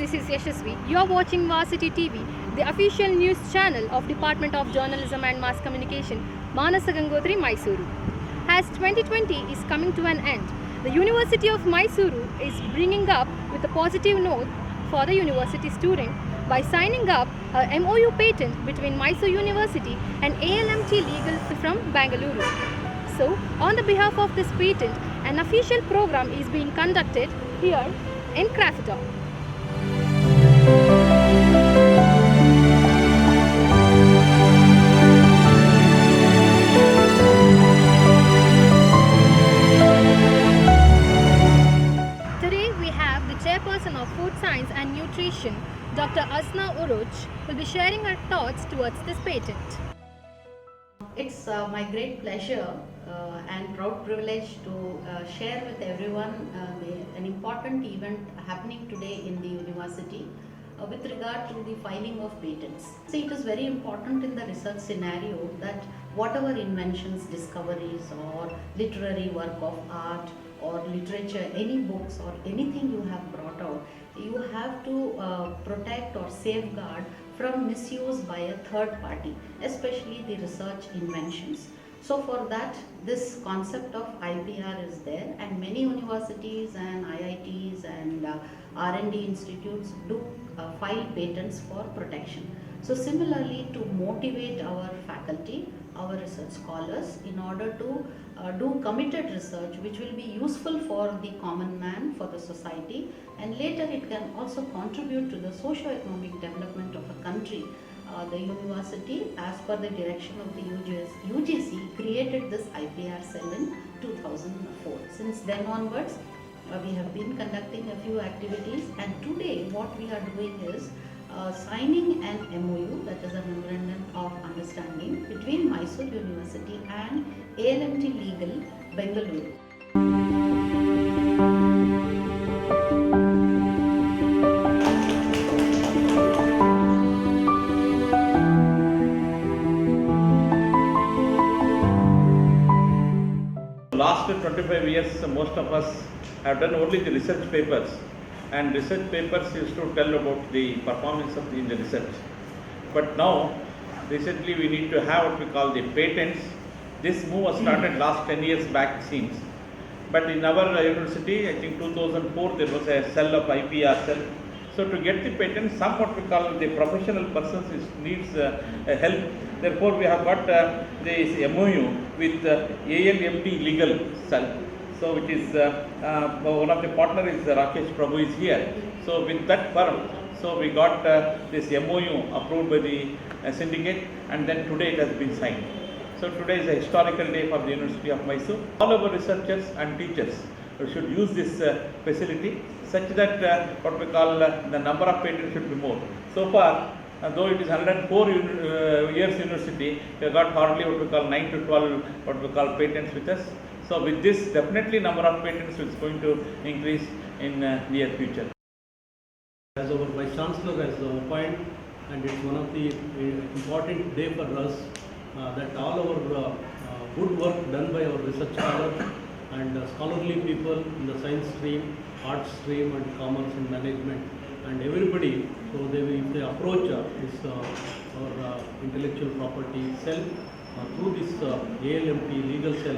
this is Yashasvi. You are watching Varsity TV, the official news channel of Department of Journalism and Mass Communication, Manasa Gangotri, Mysuru. As 2020 is coming to an end, the University of Mysuru is bringing up with a positive note for the university student by signing up a MOU patent between Mysore University and ALMT Legal from Bengaluru. So, on the behalf of this patent, an official program is being conducted here in Craftdom. Today we have the chairperson of Food Science and Nutrition, Dr. Asna Uruj, will be sharing her thoughts towards this patent. It's my great pleasure and proud privilege to share with everyone an important event happening today in the university with regard to the filing of patents. See, it is very important in the research scenario that whatever inventions, discoveries or literary work of art or literature, any books or anything you have brought out, you have to protect or safeguard from misuse by a third party, especially the research inventions. So for that, this concept of IPR is there, and many universities and IITs and R&D institutes do file patents for protection. So similarly, to motivate our faculty, our research scholars, in order to do committed research which will be useful for the common man, for the society, and later it can also contribute to the socio-economic development of a country. The university, as per the direction of the UGC, created this IPR cell in 2004. Since then onwards, we have been conducting a few activities, and today what we are doing is signing an MOU, that is a Memorandum of Understanding, between Mysore University and ALMT Legal, Bengaluru. Last 25 years, most of us have done only the research papers, and research papers used to tell about the performance of the research. But now, recently we need to have what we call the patents. This move was started last 10 years back, it seems. But in our university, I think 2004, there was a cell of IPR cell. So to get the patent, some what we call the professional persons needs help. Therefore, we have got this MOU with ALMT Legal Cell. So, which is one of the partner is Rakesh Prabhu is here. So, with that firm, so we got this MOU approved by the syndicate, and then today it has been signed. So, today is a historical day for the University of Mysore. All our researchers and teachers should use this facility such that what we call the number of patents should be more. So far, though it is 104 years university, we have got hardly what we call 9 to 12 what we call patents with us. So with this, definitely number of patents is going to increase in near future. As our Vice Chancellor has opined, and it's one of the important day for us that all our good work done by our research scholars and scholarly people in the science stream, arts stream and commerce and management and everybody, so if they approach this our intellectual property cell through this ALMT legal cell,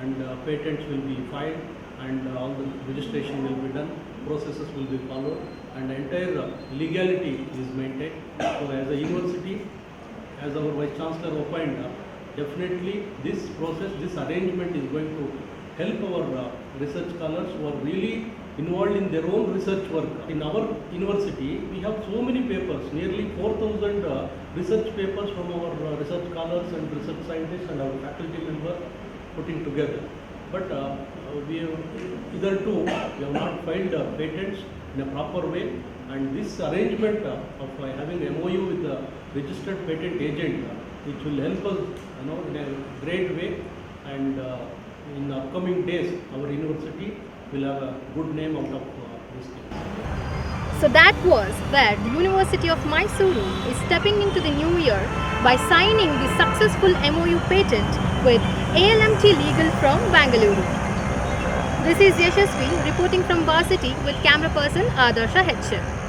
and patents will be filed and all the registration will be done, processes will be followed, and entire legality is maintained. So as a university, as our Vice Chancellor opined, definitely this process, this arrangement is going to help our research scholars who are really involved in their own research work. In our university, we have so many papers, nearly 4,000 research papers from our research scholars and research scientists and our faculty members putting together. But we have hitherto we have not filed patents in a proper way, and this arrangement of having MOU with the registered patent agent, which will help us, in a great way, and in the upcoming days, our university will have a good name out of this case. So that was where the University of Mysuru is stepping into the new year by signing the successful MOU patent with ALMT Legal from Bengaluru. This is Yashasvi reporting from Varsity with camera person Adarsha H.